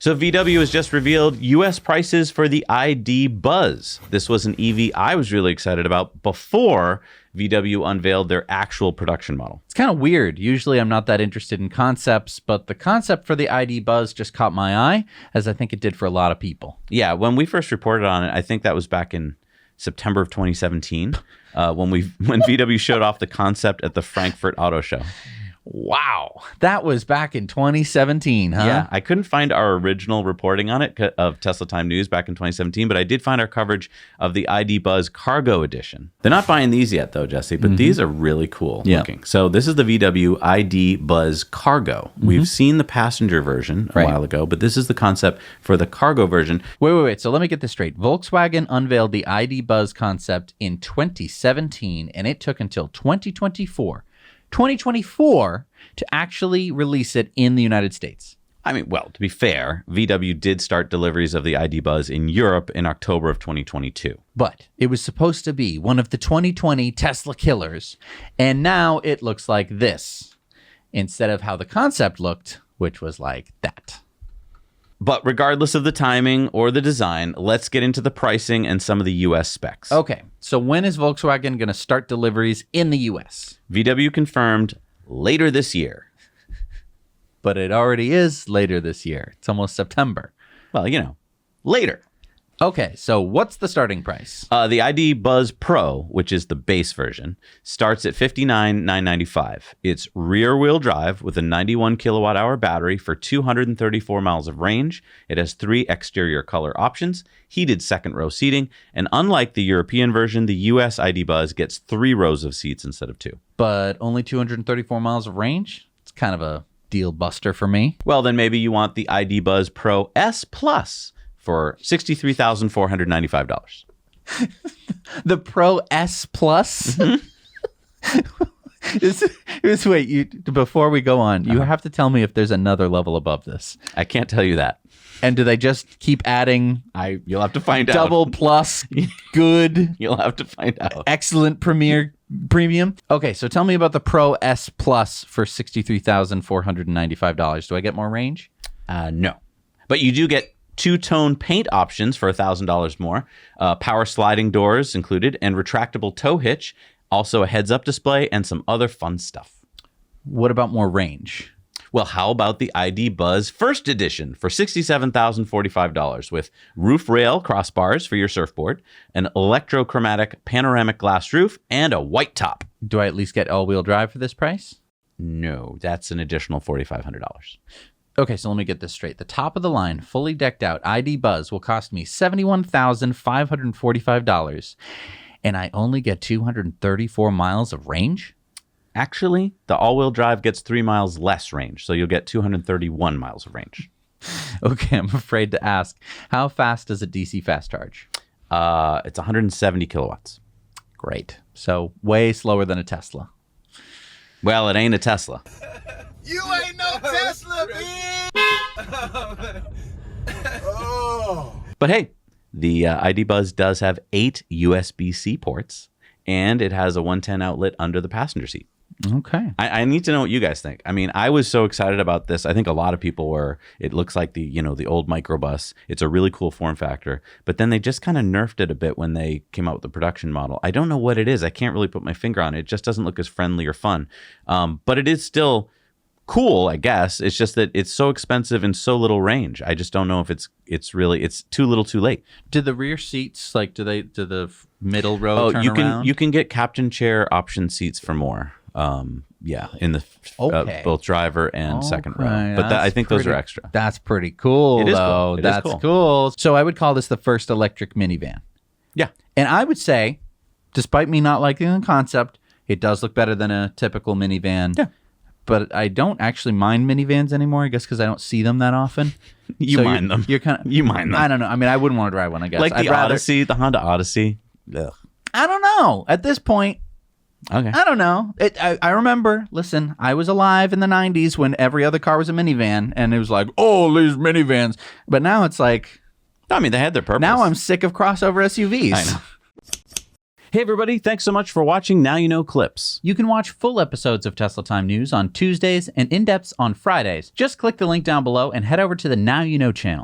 So VW has just revealed U.S. prices for the ID Buzz. This was an EV I was really excited about before VW unveiled their actual production model. It's kind of weird. Usually I'm not that interested in concepts, but the concept for the ID Buzz just caught my eye, as I think it did for a lot of people. Yeah, when we first reported on it, I think that was back in September of 2017, when VW showed off the concept at the Frankfurt Auto Show. Wow. That was back in 2017, huh? Yeah, I couldn't find our original reporting on it of Tesla Time News back in 2017, but I did find our coverage of the ID Buzz Cargo Edition. They're not buying these yet, though, Jesse, but these are really cool looking. So this is the VW ID Buzz Cargo. We've seen the passenger version a while ago, but this is the concept for the cargo version. Wait. So let me get this straight. Volkswagen unveiled the ID Buzz concept in 2017, and it took until 2024 to actually release it in the United States. I mean, well, to be fair, VW did start deliveries of the ID Buzz in Europe in October of 2022. But it was supposed to be one of the 2020 Tesla killers, and now it looks like this, instead of how the concept looked, which was like that. But regardless of the timing or the design, let's get into the pricing and some of the U.S. specs. Okay, so when is Volkswagen going to start deliveries in the U.S.? VW confirmed later this year. But it already is later this year. It's almost September. Well, later. Okay, so what's the starting price? The ID Buzz Pro, which is the base version, starts at $59,995. It's rear-wheel drive with a 91 kilowatt-hour battery for 234 miles of range. It has 3 exterior color options, heated second-row seating, and unlike the European version, the US ID Buzz gets 3 rows of seats instead of 2. But only 234 miles of range? It's kind of a deal buster for me. Well, then maybe you want the ID Buzz Pro S Plus for $63,495. The Pro S Plus? Before we go on, you have to tell me if there's another level above this. I can't tell you that. And do they just keep adding You'll have to find out. Double plus, good, You'll have to find out. excellent, premium? Okay, so tell me about the Pro S Plus for $63,495. Do I get more range? No. But you do get two-tone paint options for $1,000 more, power sliding doors included, and retractable tow hitch, also a heads-up display, and some other fun stuff. What about more range? Well, how about the ID Buzz First Edition for $67,045 with roof rail crossbars for your surfboard, an electrochromatic panoramic glass roof, and a white top. Do I at least get all-wheel drive for this price? No, that's an additional $4,500. Okay, so let me get this straight. The top of the line, fully decked out ID Buzz will cost me $71,545, and I only get 234 miles of range? Actually, the all-wheel drive gets 3 miles less range, so you'll get 231 miles of range. Okay, I'm afraid to ask. How fast does a DC fast charge? It's 170 kilowatts. Great. So way slower than a Tesla. Well, it ain't a Tesla. You ain't no Tesla, bitch! Oh. But hey, the ID Buzz does have 8 USB-C ports, and it has a 110 outlet under the passenger seat. Okay. I need to know what you guys think. I mean, I was so excited about this. I think a lot of people were. It looks like the old microbus. It's a really cool form factor. But then they just kind of nerfed it a bit when they came out with the production model. I don't know what it is. I can't really put my finger on it. It just doesn't look as friendly or fun. But it is still cool, I guess. It's just that it's so expensive and so little range. I just don't know if it's too little too late. Do the rear seats, do the middle row turn around? You can get captain chair option seats for more. In the both driver and second row. But I think those are extra. That's pretty cool, it is though. Cool. That's cool. So I would call this the first electric minivan. Yeah. And I would say, despite me not liking the concept, it does look better than a typical minivan. Yeah. But I don't actually mind minivans anymore, I guess, because I don't see them that often. You mind them. You're kind of. You mind them. I don't know. I mean, I wouldn't want to drive one, I guess. Like the Honda Odyssey. Ugh. I don't know. At this point, okay. I don't know. I remember, listen, I was alive in the 90s when every other car was a minivan, and it was like, oh, these minivans. But now it's like... I mean, they had their purpose. Now I'm sick of crossover SUVs. I know. Hey, everybody. Thanks so much for watching Now You Know Clips. You can watch full episodes of Tesla Time News on Tuesdays and in-depths on Fridays. Just click the link down below and head over to the Now You Know channel.